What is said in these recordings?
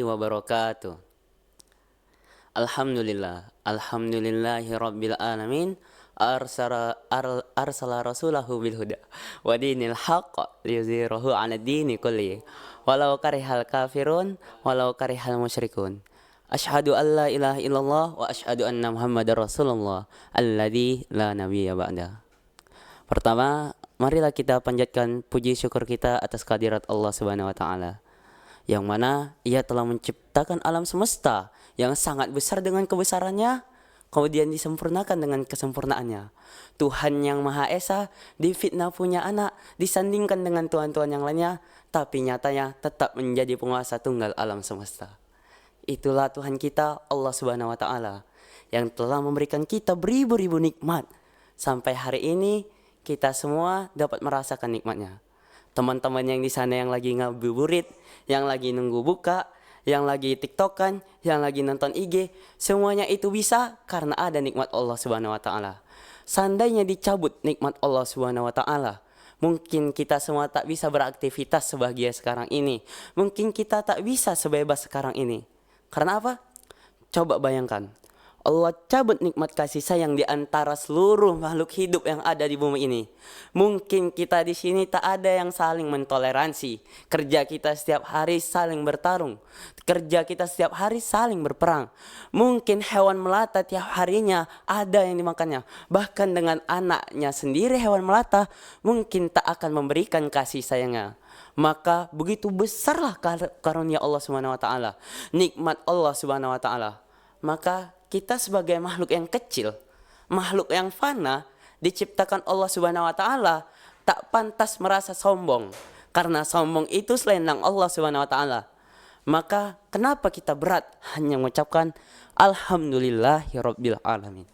wabarakatuh. Alhamdulillahi rabbil alamin. Arsala rasulahu bil huda wa dinil haqq liyuzhirahu 'ala dini kulli walau karihal kafirun walau karihal musyrikun. Asyhadu an la ilaha illallah wa asyhadu anna muhammadar rasulullah alladzi la nabiyya ba'da. Pertama, marilah kita panjatkan puji syukur kita atas kehadirat Allah Subhanahu wa taala, yang mana Ia telah menciptakan alam semesta yang sangat besar dengan kebesarannya, kemudian disempurnakan dengan kesempurnaannya. Tuhan yang Maha Esa difitnah punya anak, disandingkan dengan Tuhan-Tuhan yang lainnya, tapi nyatanya tetap menjadi penguasa tunggal alam semesta. Itulah Tuhan kita, Allah Subhanahu wa taala, yang telah memberikan kita beribu-ribu nikmat. Sampai hari ini kita semua dapat merasakan nikmatnya. Teman-teman yang di sana yang lagi ngabuburit, yang lagi nunggu buka, yang lagi tiktokan, yang lagi nonton IG, semuanya itu bisa karena ada nikmat Allah Subhanahu wa taala. Seandainya dicabut nikmat Allah Subhanahu wa taala, mungkin kita semua tak bisa beraktivitas sebahagia sekarang ini. Mungkin kita tak bisa sebebas sekarang ini. Karena apa? Coba bayangkan, Allah cabut nikmat kasih sayang di antara seluruh makhluk hidup yang ada di bumi ini. Mungkin kita di sini tak ada yang saling mentoleransi. Kerja kita setiap hari saling bertarung. Kerja kita setiap hari saling berperang. Mungkin hewan melata tiap harinya ada yang dimakannya. Bahkan dengan anaknya sendiri hewan melata mungkin tak akan memberikan kasih sayangnya. Maka begitu besarlah karunia Allah Subhanahu wa taala, nikmat Allah Subhanahu wa taala. Maka kita sebagai makhluk yang kecil, makhluk yang fana, diciptakan Allah Subhanahu wa taala, tak pantas merasa sombong, karena sombong itu selendang Allah Subhanahu wa taala. Maka kenapa kita berat hanya mengucapkan alhamdulillahirabbil alamin.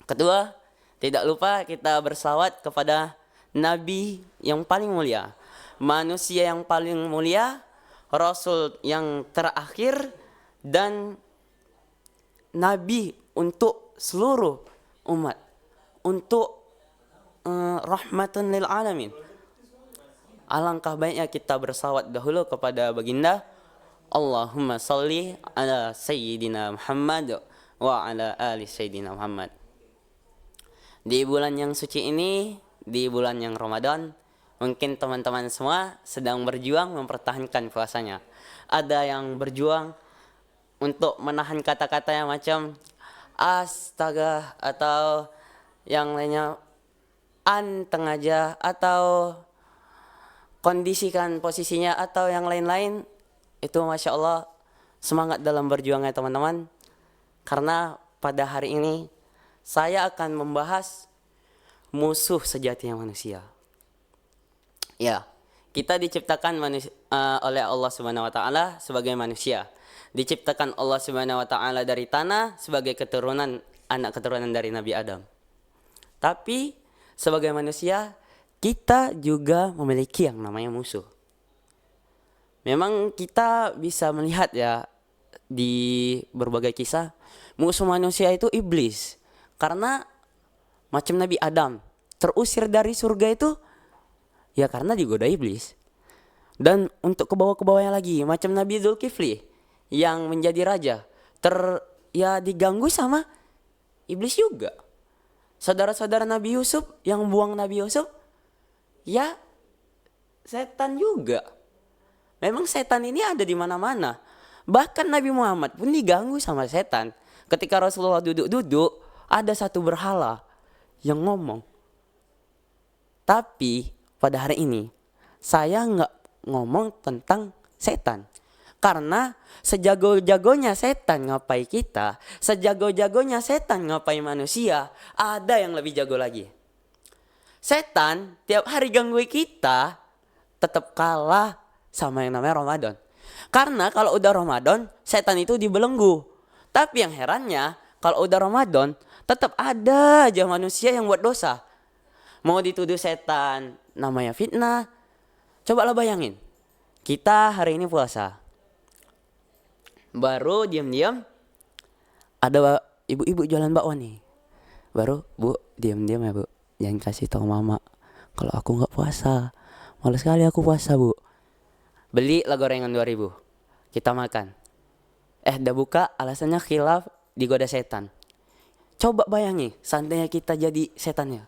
Kedua, tidak lupa kita bersalawat kepada Nabi yang paling mulia, manusia yang paling mulia, Rasul yang terakhir, dan Nabi untuk seluruh umat, untuk rahmatan lil alamin. Alangkah baiknya kita bersalawat dahulu kepada baginda. Allahumma salli ala sayyidina Muhammad wa ala ali sayyidina Muhammad. Di bulan yang suci ini, di bulan yang Ramadan, mungkin teman-teman semua sedang berjuang mempertahankan puasanya. Ada yang berjuang untuk menahan kata-kata yang macam astaga atau yang lainnya anteng aja atau kondisikan posisinya atau yang lain-lain. Itu Masya Allah, semangat dalam berjuangnya teman-teman. Karena pada hari ini saya akan membahas musuh sejatinya manusia. Ya, kita diciptakan oleh Allah Subhanahu wa taala sebagai manusia. Diciptakan Allah Subhanahu wa taala dari tanah sebagai anak keturunan dari Nabi Adam. Tapi sebagai manusia kita juga memiliki yang namanya musuh. Memang kita bisa melihat ya di berbagai kisah, musuh manusia itu iblis. Karena macam Nabi Adam terusir dari surga itu ya karena digoda iblis. Dan untuk ke bawah-ke bawahnya lagi, macam Nabi Zulkifli yang menjadi raja, diganggu sama iblis juga. Saudara-saudara Nabi Yusuf yang buang Nabi Yusuf, ya setan juga. Memang setan ini ada di mana-mana. Bahkan Nabi Muhammad pun diganggu sama setan. Ketika Rasulullah duduk-duduk, ada satu berhala yang ngomong. Tapi pada hari ini saya nggak ngomong tentang setan. Karena sejago-jagonya setan ngapai kita, sejago-jagonya setan ngapai manusia, ada yang lebih jago lagi. Setan tiap hari ganggu kita tetap kalah sama yang namanya Ramadan. Karena kalau udah Ramadan, setan itu dibelenggu. Tapi yang herannya, kalau udah Ramadan, tetap ada aja manusia yang buat dosa. Mau dituduh setan, namanya fitnah. Cobalah bayangin, kita hari ini puasa. Baru diam-diam ada ibu-ibu jualan bakwan nih. Baru, Bu, diam-diam ya Bu, jangan kasih tahu mama kalau aku nggak puasa. Malas sekali aku puasa Bu. Beli lah gorengan 2.000. kita makan. Udah buka, alasannya khilaf, digoda setan. Coba bayangi, seandainya kita jadi setannya.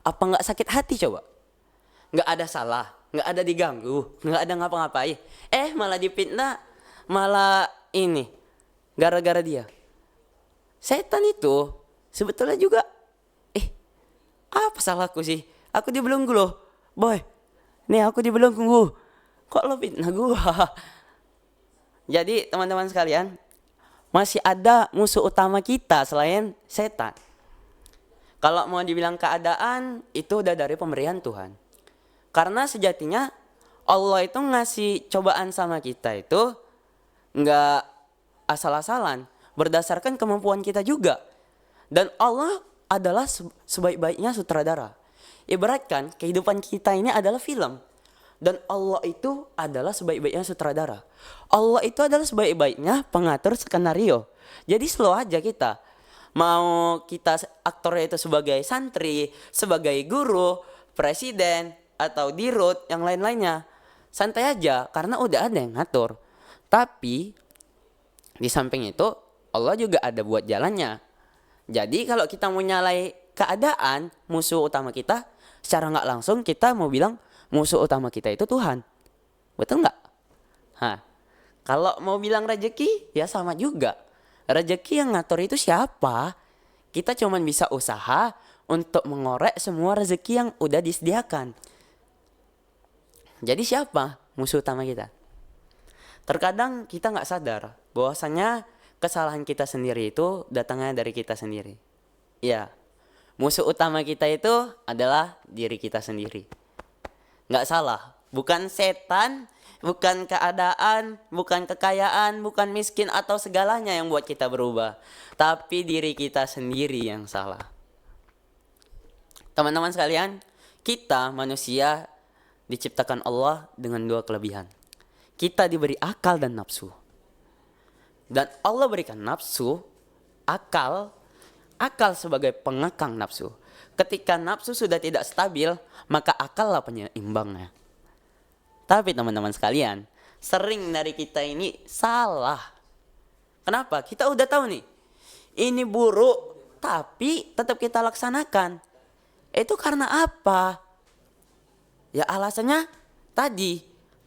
Apa nggak sakit hati coba? Nggak ada salah, nggak ada diganggu, nggak ada ngapa-ngapain. Malah dipitnah, malah ini, gara-gara dia. Setan itu sebetulnya juga, apa salahku sih? Aku dibelenggu loh, boy. Nih aku dibelenggu. Kok lo fitnah gua? Jadi teman-teman sekalian, masih ada musuh utama kita selain setan. Kalau mau dibilang keadaan, itu udah dari pemberian Tuhan. Karena sejatinya Allah itu ngasih cobaan sama kita itu nggak asal-asalan, berdasarkan kemampuan kita juga. Dan Allah adalah sebaik-baiknya sutradara. Ibaratkan kehidupan kita ini adalah film. Dan Allah itu adalah sebaik-baiknya sutradara. Allah itu adalah sebaik-baiknya pengatur skenario. Jadi slow aja kita. Mau kita aktornya itu sebagai santri, sebagai guru, presiden, atau dirut, yang lain-lainnya. Santai aja karena udah ada yang ngatur. Tapi di samping itu Allah juga ada buat jalannya. Jadi kalau kita mau nyalai keadaan musuh utama kita, secara nggak langsung kita mau bilang musuh utama kita itu Tuhan. Betul nggak? Kalau mau bilang rezeki, ya sama juga. Rezeki yang ngatur itu siapa? Kita cuma bisa usaha untuk mengorek semua rezeki yang udah disediakan. Jadi siapa musuh utama kita? Terkadang kita nggak sadar bahwasanya kesalahan kita sendiri itu datangnya dari kita sendiri. Ya, musuh utama kita itu adalah diri kita sendiri. Nggak salah, bukan setan, bukan keadaan, bukan kekayaan, bukan miskin atau segalanya yang buat kita berubah. Tapi diri kita sendiri yang salah. Teman-teman sekalian, kita manusia diciptakan Allah dengan dua kelebihan. Kita diberi akal dan nafsu. Dan Allah berikan nafsu, akal sebagai pengekang nafsu. Ketika nafsu sudah tidak stabil, maka akal lah penyeimbangnya. Tapi teman-teman sekalian, sering dari kita ini salah. Kenapa? Kita udah tahu nih, ini buruk, tapi tetap kita laksanakan. Itu karena apa? Ya alasannya tadi,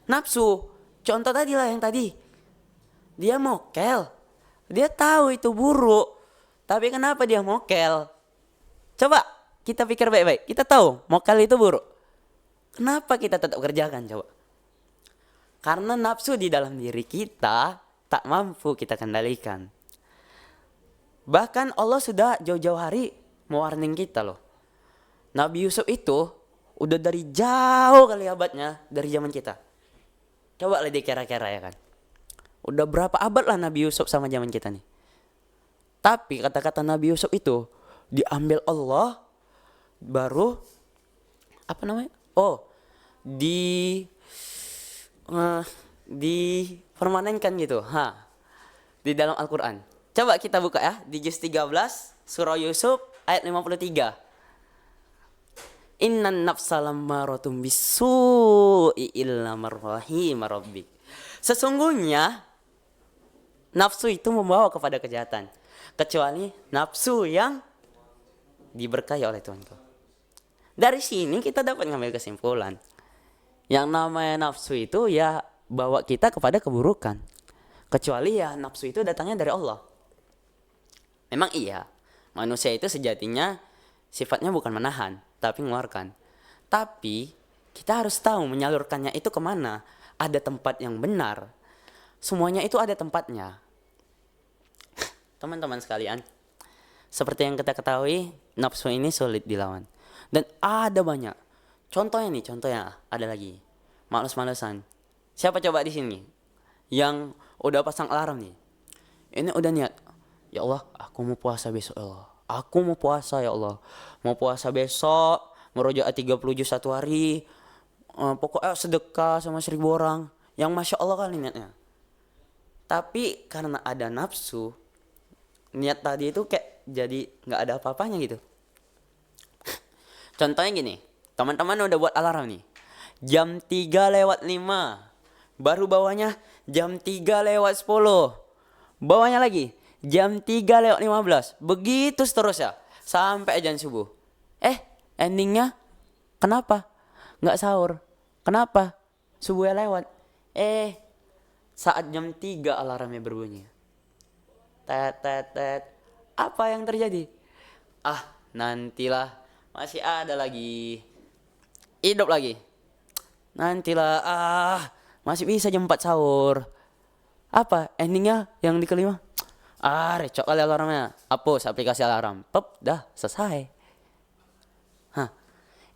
nafsu. Contoh tadi lah yang tadi. Dia mokel, dia tahu itu buruk, tapi kenapa dia mokel? Coba kita pikir baik-baik. Kita tahu mokel itu buruk. Kenapa kita tetap kerjakan coba? Karena nafsu di dalam diri kita tak mampu kita kendalikan. Bahkan Allah sudah jauh-jauh hari mewarning kita loh. Nabi Yusuf itu udah dari jauh kali abadnya dari zaman kita. Coba lah dikira-kira ya kan. Udah berapa abad lah Nabi Yusuf sama zaman kita nih. Tapi kata-kata Nabi Yusuf itu diambil Allah baru apa namanya? Dipermanenkan gitu. Di dalam Al-Qur'an. Coba kita buka ya di juz 13 surah Yusuf ayat 53. Innan nafsa lammaratun bisu'i illa marrahim rabbik. Sesungguhnya nafsu itu membawa kepada kejahatan, kecuali nafsu yang diberkahi oleh Tuhan. Dari sini kita dapat ngambil kesimpulan. Yang namanya nafsu itu ya bawa kita kepada keburukan. Kecuali ya nafsu itu datangnya dari Allah. Memang iya, manusia itu sejatinya sifatnya bukan menahan, tapi mengeluarkan. Tapi kita harus tahu menyalurkannya itu kemana. Ada tempat yang benar. Semuanya itu ada tempatnya. Teman-teman sekalian, seperti yang kita ketahui, nafsu ini sulit dilawan. Dan ada banyak. Contohnya ada lagi. Males-malesan. Siapa coba di sini yang udah pasang alarm nih? Ini udah niat. Ya Allah, aku mau puasa besok ya Allah. Aku mau puasa ya Allah. Mau puasa besok, merojaah 30 juz satu hari. Pokoknya sedekah sama 1000 orang. Yang Masya Allah kan niatnya. Tapi karena ada nafsu, niat tadi itu kayak jadi gak ada apa-apanya gitu. Contohnya gini, teman-teman udah buat alarm nih. Jam 3:05 baru bawahnya jam 3:10. Bawahnya lagi, jam 3:15. Begitu seterusnya sampai azan subuh. Endingnya kenapa? Nggak sahur. Kenapa? Subuhnya lewat. Saat jam 3 alarmnya berbunyi. Tet, tet, tet. Apa yang terjadi? Nantilah. Masih ada lagi. Hidup lagi. Nantilah. Masih bisa jam 4 sahur. Apa endingnya yang di kelima? Recok kali alarmnya. Hapus aplikasi alarm. Dah selesai.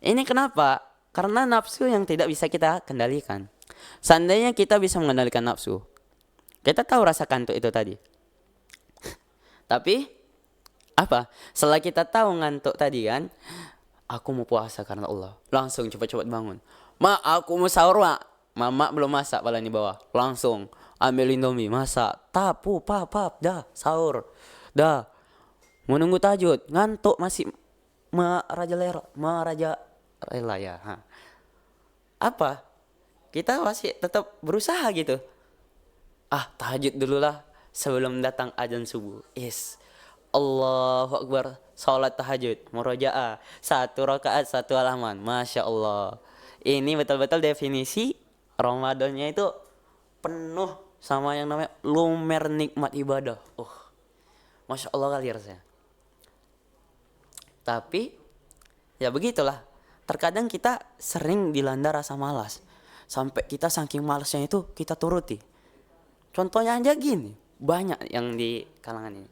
Ini kenapa? Karena nafsu yang tidak bisa kita kendalikan. Seandainya kita bisa mengendalikan nafsu, kita tahu rasa kantuk itu tadi. Tapi apa? Setelah kita tahu ngantuk tadi kan, aku mau puasa karena Allah. Langsung cepat-cepat bangun. Aku mau sahur, Mak. Mama belum masak paling di bawah. Langsung ambil Indomie, masak. Tapu, pap, dah sahur. Dah. Menunggu tahajud, ngantuk masih meraja rela ya. Apa? Kita masih tetap berusaha gitu. Tahajud dulu lah sebelum datang azan subuh. Allahu Akbar. Salat tahajud, murojaah, 1 rakaat 1 halaman. Masya Allah. Ini betul-betul definisi Ramadannya itu penuh sama yang namanya lumer nikmat ibadah. Masya Allah kali rasanya. Tapi ya begitulah. Terkadang kita sering dilanda rasa malas. Sampai kita saking malasnya itu kita turuti. Contohnya aja gini. Banyak yang di kalangan ini.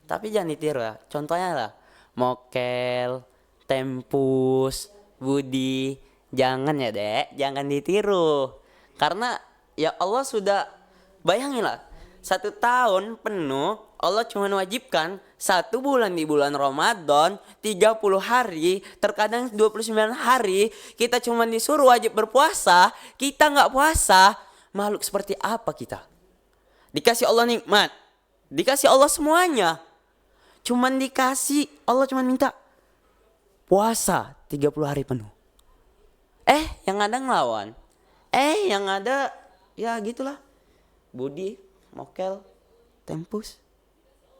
Tapi jangan ditiru ya. Contohnya lah. Mokel, Tempus, Budi. Jangan ya dek. Jangan ditiru. Karena ya Allah sudah. Bayanginlah. 1 tahun penuh Allah cuma wajibkan 1 bulan di bulan Ramadan, 30 hari, terkadang 29 hari, kita cuma disuruh wajib berpuasa, kita nggak puasa, makhluk seperti apa kita? Dikasih Allah nikmat, dikasih Allah semuanya, cuman dikasih, Allah cuma minta puasa 30 hari penuh. Yang ada ngelawan, yang ada ya gitulah, Budi, Mokel, Tempus.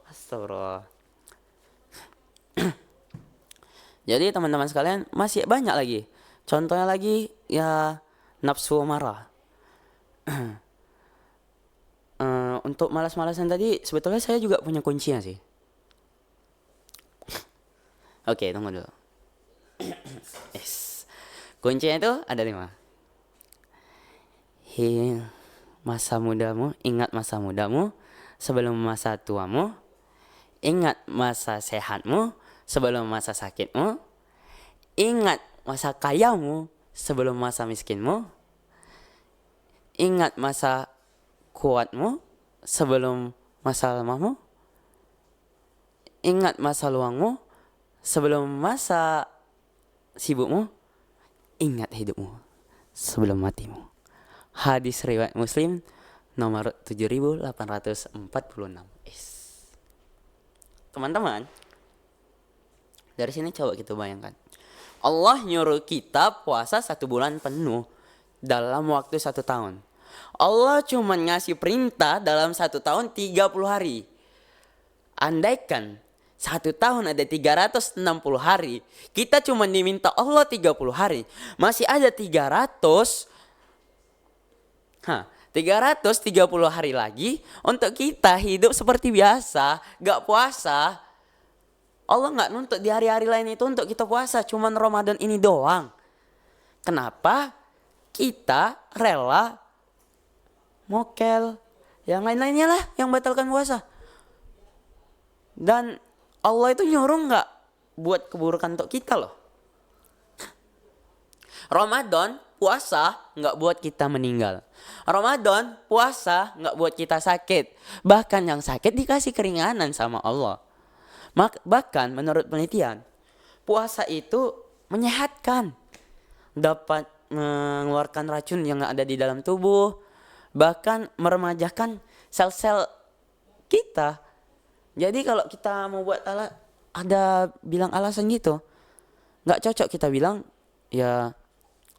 Astagfirullah. Jadi teman-teman sekalian masih banyak lagi. Contohnya lagi ya nafsu marah. Untuk malas-malasan tadi sebetulnya saya juga punya kuncinya sih. Oke, tunggu dulu. Kuncinya itu ada 5. Masa mudamu, ingat masa mudamu sebelum masa tuamu. Ingat masa sehatmu sebelum masa sakitmu. Ingat masa kayamu sebelum masa miskinmu. Ingat masa kuatmu sebelum masa lemahmu. Ingat masa luangmu sebelum masa sibukmu. Ingat hidupmu sebelum matimu. Hadis riwayat Muslim nomor 7846. Teman-teman, dari sini coba kita bayangkan. Allah nyuruh kita puasa 1 bulan penuh dalam waktu 1 tahun. Allah cuma ngasih perintah dalam 1 tahun 30 hari. Andaikan 1 tahun ada 360 hari, kita cuma diminta Allah 30 hari. Masih ada 330 hari lagi untuk kita hidup seperti biasa, gak puasa. Allah gak nuntut di hari-hari lain itu untuk kita puasa, cuman Ramadan ini doang. Kenapa kita rela mokel, yang lain-lainnya lah yang batalkan puasa? Dan Allah itu nyuruh gak buat keburukan untuk kita loh. Ramadan puasa gak buat kita meninggal. Ramadan puasa gak buat kita sakit. Bahkan yang sakit dikasih keringanan sama Allah. Bahkan menurut penelitian, puasa itu menyehatkan. Dapat mengeluarkan racun yang ada di dalam tubuh. Bahkan meremajakan sel-sel kita. Jadi kalau kita mau buat ada bilang alasan gitu, gak cocok kita bilang ya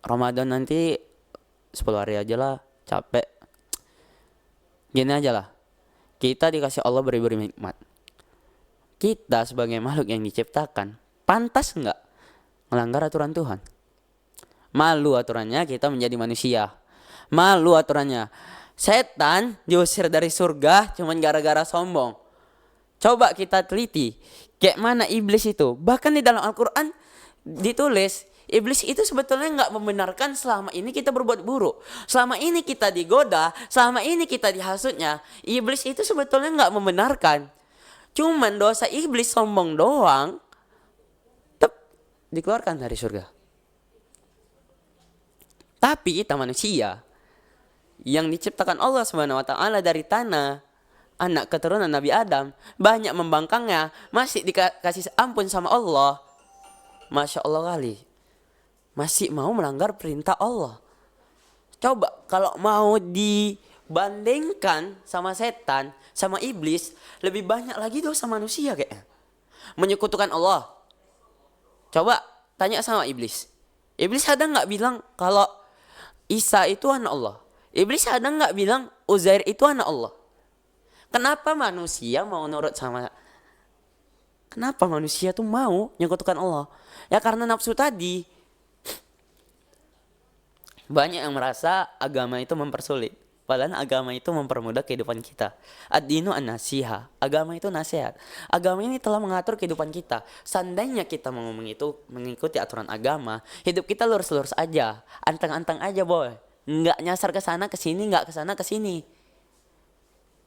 Ramadan nanti 10 hari aja lah, capek. Gini aja lah, kita dikasih Allah beri-beri nikmat. Kita sebagai makhluk yang diciptakan, pantas nggak melanggar aturan Tuhan? Malu aturannya kita menjadi manusia. Malu aturannya. Setan diusir dari surga cuman gara-gara sombong. Coba kita teliti, kayak mana iblis itu. Bahkan di dalam Al-Quran ditulis, iblis itu sebetulnya nggak membenarkan selama ini kita berbuat buruk. Selama ini kita digoda, selama ini kita dihasutnya. Iblis itu sebetulnya nggak membenarkan. Cuman dosa iblis sombong doang, dikeluarkan dari surga. Tapi kita manusia yang diciptakan Allah Subhanahu wa taala dari tanah, anak keturunan Nabi Adam, banyak membangkangnya, masih dikasih ampun sama Allah. Masya Allah kali. Masih mau melanggar perintah Allah. Coba kalau mau dibandingkan sama setan, sama iblis, lebih banyak lagi dosa manusia kayaknya. Menyekutukan Allah. Coba tanya sama iblis. Iblis ada nggak bilang kalau Isa itu anak Allah? Iblis ada nggak bilang Uzair itu anak Allah? Kenapa manusia mau nurut sama? Kenapa manusia tuh mau menyekutukan Allah? Ya karena nafsu tadi. Banyak yang merasa agama itu mempersulit. Padahal agama itu mempermudah kehidupan kita. Ad-dinu an-nasiha. Agama itu nasihat. Agama ini telah mengatur kehidupan kita. Seandainya kita mau mengikuti aturan agama, hidup kita lurus-lurus aja. Anteng-anteng aja, boy. Nggak nyasar ke sana ke sini, nggak ke sana ke sini.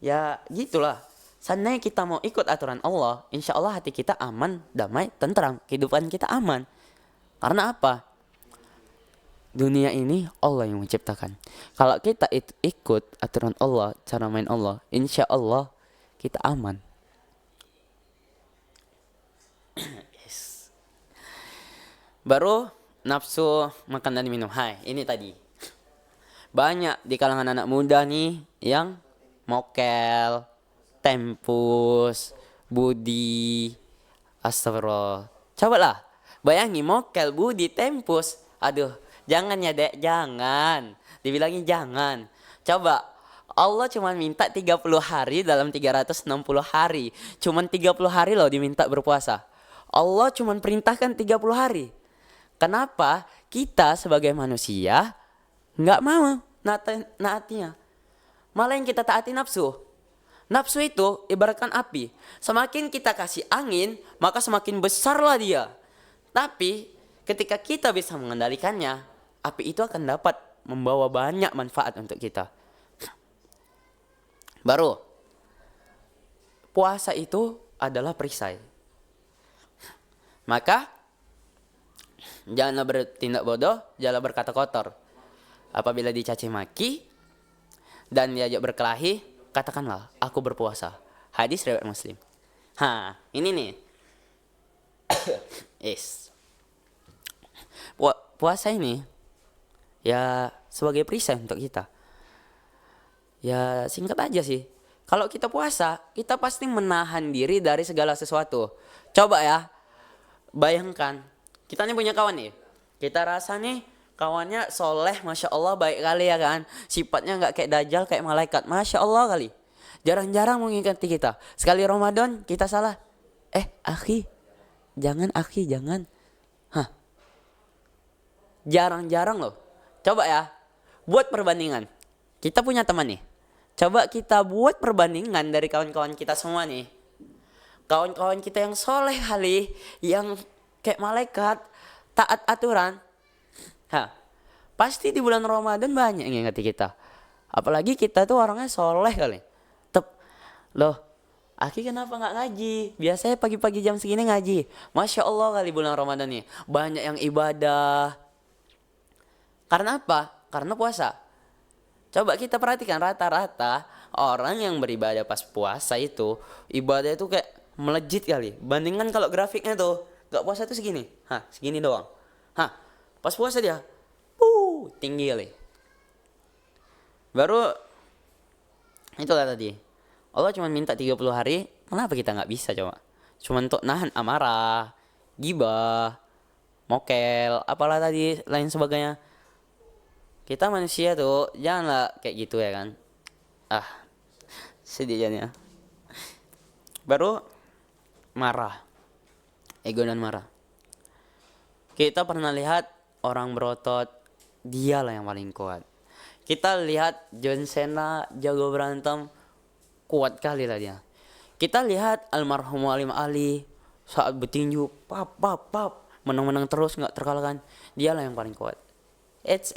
Ya, gitulah. Seandainya kita mau ikut aturan Allah, insya Allah hati kita aman, damai, tentram. Kehidupan kita aman. Karena apa? Dunia ini Allah yang menciptakan. Kalau kita ikut aturan Allah, cara main Allah, insya Allah kita aman. Yes. Baru nafsu makan dan minum. Hai, ini tadi. Banyak di kalangan anak muda nih yang mokel, tempus, budi, astagfirullah. Cobalah bayangin mokel, budi, tempus. Aduh, jangan ya dek, jangan. Dibilangin jangan. Coba, Allah cuma minta 30 hari dalam 360 hari. Cuman 30 hari loh diminta berpuasa. Allah cuma perintahkan 30 hari. Kenapa kita sebagai manusia nggak mau naatinya? Malah yang kita taati nafsu. Nafsu itu ibaratkan api. Semakin kita kasih angin, maka semakin besarlah dia. Tapi ketika kita bisa mengendalikannya, api itu akan dapat membawa banyak manfaat untuk kita. Baru, puasa itu adalah perisai. Maka, janganlah bertindak bodoh, janganlah berkata kotor. Apabila dicaci maki dan diajak berkelahi, katakanlah, aku berpuasa. Hadis riwayat Muslim. Ini nih. Yes. Puasa ini ya sebagai perisai untuk kita. Ya singkat aja sih. Kalau kita puasa, kita pasti menahan diri dari segala sesuatu. Coba ya, bayangkan, kita nih punya kawan nih. Kita rasa nih kawannya soleh, Masya Allah baik kali ya kan. Sifatnya gak kayak dajjal, kayak malaikat, Masya Allah kali. Jarang-jarang mengingati kita. Sekali Ramadan kita salah. Akhi, jangan. Jarang-jarang loh. Coba ya, buat perbandingan. Kita punya teman nih. Coba kita buat perbandingan dari kawan-kawan kita semua nih. Kawan-kawan kita yang soleh kali, yang kayak malaikat, taat aturan. Pasti di bulan Ramadan banyak yang ngingati kita. Apalagi kita tuh orangnya soleh kali. Loh, Aki kenapa gak ngaji? Biasanya pagi-pagi jam segini ngaji. Masya Allah kali bulan Ramadan nih. Banyak yang ibadah. Karena apa? Karena puasa. Coba kita perhatikan rata-rata orang yang beribadah pas puasa itu, ibadah itu kayak melejit kali. Bandingkan kalau grafiknya tuh, gak puasa tuh segini. Segini doang. Pas puasa dia, tinggi kali. Baru, itulah tadi. Allah cuma minta 30 hari, kenapa kita gak bisa coba? Cuma untuk nahan amarah, gibah, mokel, apalah tadi, lain sebagainya. Kita manusia tuh janganlah kayak gitu ya kan. sedihnya. Baru marah. Ego dan marah. Kita pernah lihat orang berotot, dialah yang paling kuat. Kita lihat John Cena jago berantem, kuat kali lah dia. Kita lihat almarhum Alim Ali saat bertinju, pap, menang-menang terus nggak terkalahkan. Dialah yang paling kuat. It's.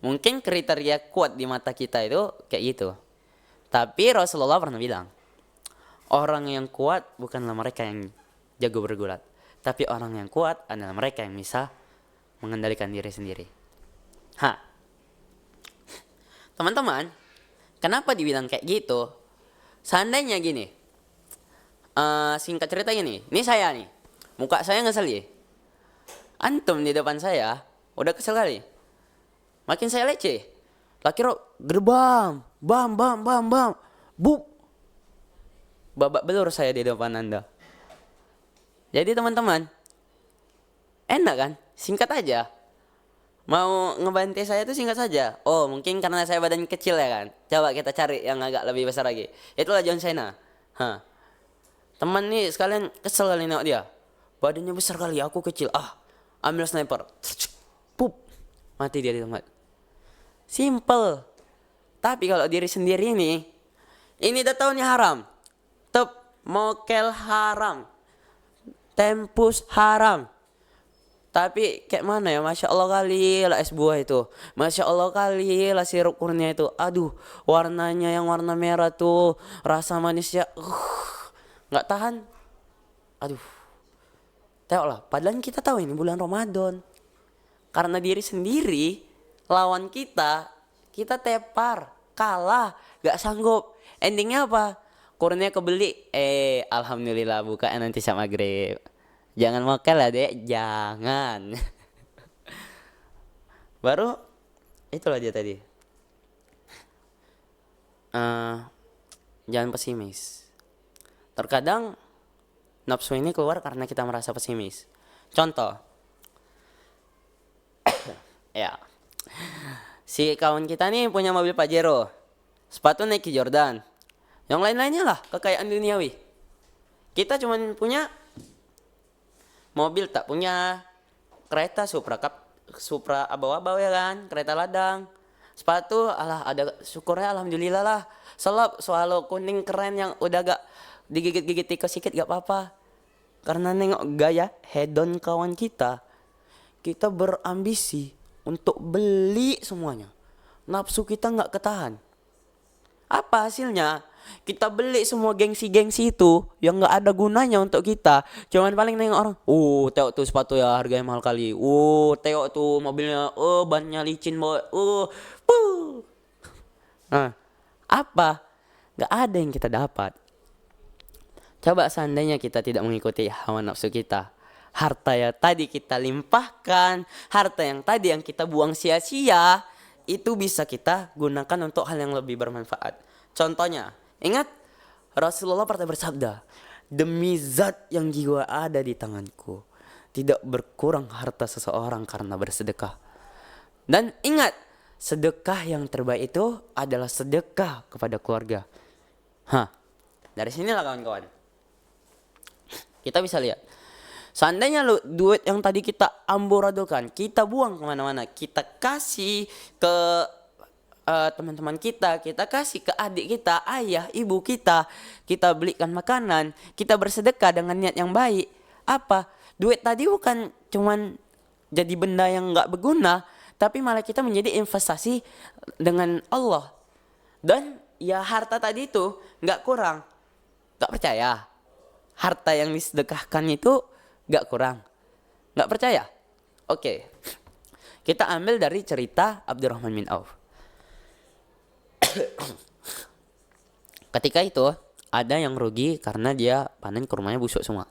Mungkin kriteria kuat di mata kita itu kayak gitu. Tapi Rasulullah pernah bilang, orang yang kuat bukanlah mereka yang jago bergulat, tapi orang yang kuat adalah mereka yang bisa mengendalikan diri sendiri. Teman-teman, kenapa dibilang kayak gitu? Seandainya gini, singkat cerita gini, ini saya nih, muka saya ngeselin. Antum di depan saya udah kesel kali. Makin saya leceh, laki gerbang, bam, bup, babak belur saya di depan Anda. Jadi teman-teman, enak kan? Singkat aja. Mau ngebantai saya itu singkat saja. Oh, mungkin karena saya badan kecil ya kan. Coba kita cari yang agak lebih besar lagi. Itulah John Cena. Teman nih sekalian kesel kali nengok dia. Badannya besar kali, aku kecil. Ambil sniper. Pup. Mati dia di tempat. Simple. Tapi kalau diri sendiri ini udah tahu nih haram. Mokel haram. Tempus haram. Tapi kayak mana ya, Masya Allah kali lah es buah itu. Masya Allah kali lah sirup kurnia itu. Aduh, warnanya yang warna merah tuh, rasa manisnya gak tahan. Aduh, tengoklah, padahal kita tahu ini bulan Ramadan. Karena diri sendiri, lawan kita tepar, kalah, gak sanggup. Endingnya apa? Kurnia kebeli, alhamdulillah bukaan nanti sama maghrib. Jangan mokel lah dek, jangan. Baru itulah dia tadi. Jangan pesimis. Terkadang nafsu ini keluar karena kita merasa pesimis. Contoh, ya, si kawan kita nih punya mobil Pajero, sepatu Nike Jordan, yang lain-lainnya lah kekayaan duniawi. Kita cuman punya mobil, tak punya kereta Supra abau-abau ya kan, kereta ladang. Sepatu ada, syukurnya alhamdulillah lah. Selop swallow kuning keren yang udah gak digigit-gigit tikus sikit gak apa-apa. Karena nengok gaya hedon kawan kita berambisi untuk beli semuanya. Nafsu kita gak ketahan. Apa hasilnya? Kita beli semua gengsi-gengsi itu yang gak ada gunanya untuk kita. Cuman paling nengok orang, tengok tuh sepatu ya harganya mahal kali. Tengok tuh mobilnya, bannya licin boy. Apa? Gak ada yang kita dapat. Coba seandainya kita tidak mengikuti hawa nafsu kita, harta yang tadi kita limpahkan, harta yang tadi yang kita buang sia-sia, itu bisa kita gunakan untuk hal yang lebih bermanfaat. Contohnya, ingat Rasulullah pernah bersabda, demi zat yang jiwa ada di tanganku, tidak berkurang harta seseorang karena bersedekah. Dan ingat, sedekah yang terbaik itu adalah sedekah kepada keluarga. Dari sinilah kawan-kawan, kita bisa lihat, seandainya duit yang tadi kita amburadulkan, kita buang kemana-mana, kita kasih ke teman-teman kita kasih ke adik kita, ayah, ibu kita belikan makanan, kita bersedekah dengan niat yang baik. Apa? Duit tadi bukan cuman jadi benda yang gak berguna, tapi malah kita menjadi investasi dengan Allah. Dan ya harta tadi itu gak kurang. Gak percaya? Harta yang disedekahkan itu gak kurang. Gak percaya? Oke. Kita ambil dari cerita Abdurrahman bin Auf. Ketika itu ada yang rugi karena dia panen kurmanya busuk semua.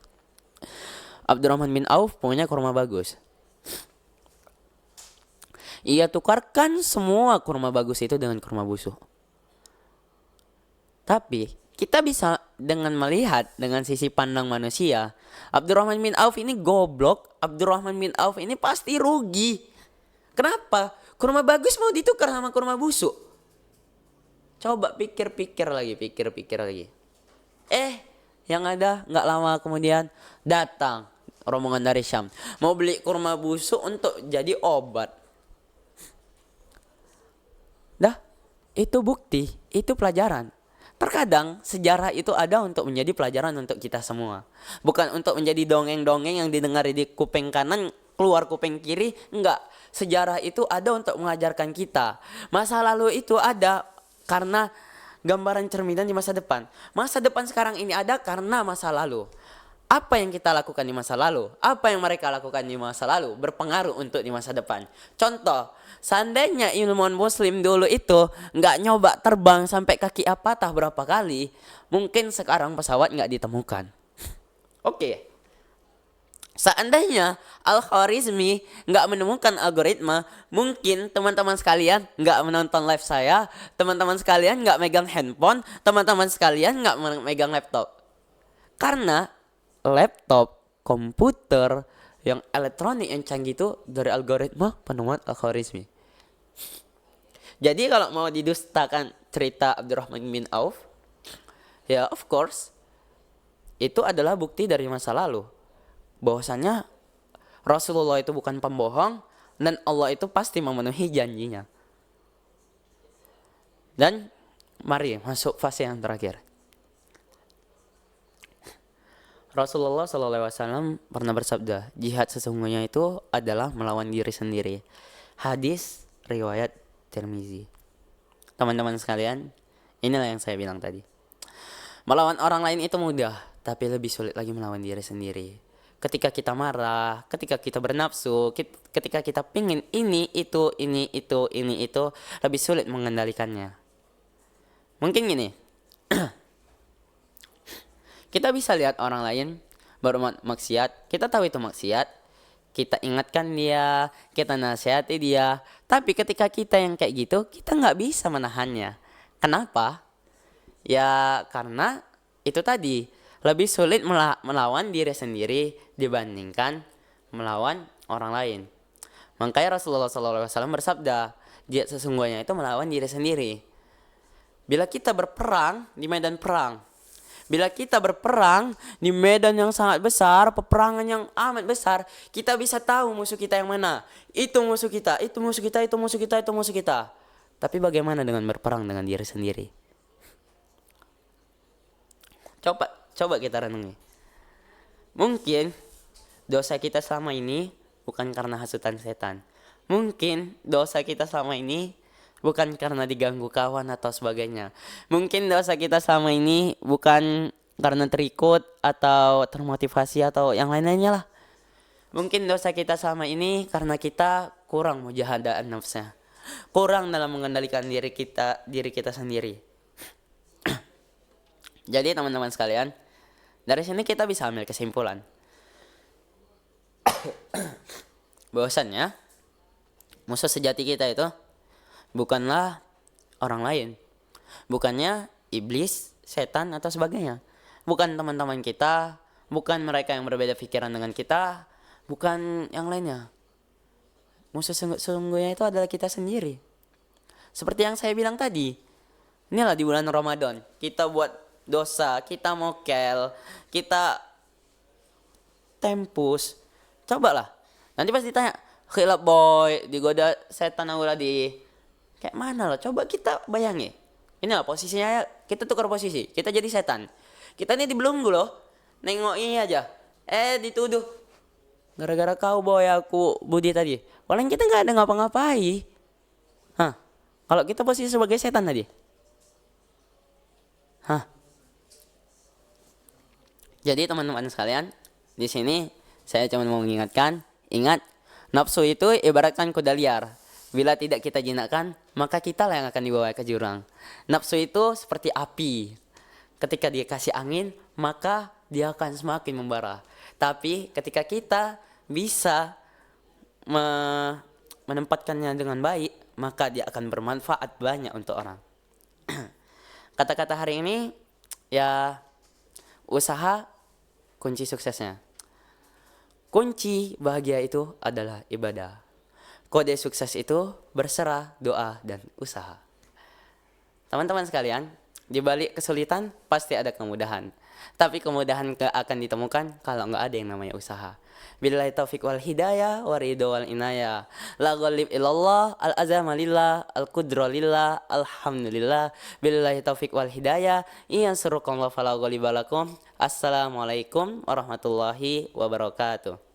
Abdurrahman bin Auf punya kurma bagus. Ia tukarkan semua kurma bagus itu dengan kurma busuk. Tapi kita bisa dengan melihat dengan sisi pandang manusia, Abdurrahman bin Auf ini goblok, Abdurrahman bin Auf ini pasti rugi. Kenapa? Kurma bagus mau ditukar sama kurma busuk. Coba pikir-pikir lagi. Yang ada nggak lama kemudian datang rombongan dari Syam. Mau beli kurma busuk untuk jadi obat. Dah, itu bukti, itu pelajaran. Terkadang sejarah itu ada untuk menjadi pelajaran untuk kita semua. Bukan untuk menjadi dongeng-dongeng yang didengar di kuping kanan, keluar kuping kiri. Enggak, sejarah itu ada untuk mengajarkan kita. Masa lalu itu ada karena gambaran cerminan di masa depan. Masa depan sekarang ini ada karena masa lalu. Apa yang kita lakukan di masa lalu, apa yang mereka lakukan di masa lalu berpengaruh untuk di masa depan. Contoh, seandainya ilmuwan muslim dulu itu nggak nyoba terbang sampai kaki patah berapa kali, mungkin sekarang pesawat nggak ditemukan. Oke. Seandainya Al-Khwarizmi nggak menemukan algoritma, mungkin teman-teman sekalian nggak menonton live saya, teman-teman sekalian nggak megang handphone, teman-teman sekalian nggak megang laptop. Karena laptop, komputer, yang elektronik yang canggih itu dari algoritma penemuan Al-Khwarizmi. Jadi kalau mau didustakan cerita Abdurrahman bin Auf, ya of course, itu adalah bukti dari masa lalu. Bahwasanya Rasulullah itu bukan pembohong dan Allah itu pasti memenuhi janjinya. Dan mari masuk fase yang terakhir. Rasulullah SAW pernah bersabda, jihad sesungguhnya itu adalah melawan diri sendiri. Hadis riwayat Tirmizi. Teman-teman sekalian, inilah yang saya bilang tadi. Melawan orang lain itu mudah, tapi lebih sulit lagi melawan diri sendiri. Ketika kita marah, ketika kita bernafsu, ketika kita pingin ini, itu, lebih sulit mengendalikannya. Mungkin gini, kita bisa lihat orang lain berbuat maksiat, kita tahu itu maksiat, kita ingatkan dia, kita nasihati dia, tapi ketika kita yang kayak gitu, kita nggak bisa menahannya. Kenapa? Ya karena itu tadi, lebih sulit melawan diri sendiri dibandingkan melawan orang lain. Makanya Rasulullah SAW bersabda, jihad sesungguhnya itu melawan diri sendiri. Bila kita berperang di medan perang, bila kita berperang di medan yang sangat besar, peperangan yang amat besar, kita bisa tahu musuh kita yang mana. Itu musuh kita, itu musuh kita, itu musuh kita, itu musuh kita. Tapi bagaimana dengan berperang dengan diri sendiri? Coba kita renungi. Mungkin dosa kita selama ini bukan karena hasutan setan. Mungkin dosa kita selama ini bukan karena diganggu kawan atau sebagainya. Mungkin dosa kita selama ini bukan karena terikut atau termotivasi atau yang lain-lainnya lah. Mungkin dosa kita selama ini karena kita kurang mujahadah nafsnya. Kurang dalam mengendalikan diri kita sendiri. Jadi teman-teman sekalian, dari sini kita bisa ambil kesimpulan bahwasannya musuh sejati kita itu bukanlah orang lain, bukannya iblis, setan atau sebagainya, bukan teman-teman kita, bukan mereka yang berbeda pikiran dengan kita, bukan yang lainnya. Musuh sesungguhnya itu adalah kita sendiri. Seperti yang saya bilang tadi, inilah di bulan Ramadan kita buat dosa, kita mokel, kita tempus. Cobalah, nanti pas ditanya, khilaf boy, digoda setan aku tadi, kayak mana loh? Coba kita bayangi. Ini lah posisinya, kita tukar posisi. Kita jadi setan. Kita ini dibelenggu loh. Nengok ini aja. Dituduh. Gara-gara kau boy aku Budi tadi. Walau kita nggak ada ngapa-ngapai. Kalau kita posisi sebagai setan tadi. Jadi teman-teman sekalian, di sini saya cuma mau mengingatkan, ingat, nafsu itu ibaratkan kuda liar. Bila tidak kita jinakkan, maka kita lah yang akan dibawa ke jurang. Nafsu itu seperti api. Ketika dia kasih angin, maka dia akan semakin membara. Tapi ketika kita bisa menempatkannya dengan baik, maka dia akan bermanfaat banyak untuk orang. Kata-kata hari ini, ya usaha kunci suksesnya. Kunci bahagia itu adalah ibadah. Kode sukses itu berserah, doa, dan usaha. Teman-teman sekalian, di balik kesulitan pasti ada kemudahan. Tapi kemudahan gak akan ditemukan kalau nggak ada yang namanya usaha. Billahi taufiq wal hidayah wa ridho wal inayah. La ghalib illallah, al azama lillah, al qudra lillah, alhamdulillah. Billahi taufiq wal hidayah. Iyan surukum wa fala ghaliba lakum. Assalamualaikum warahmatullahi wabarakatuh.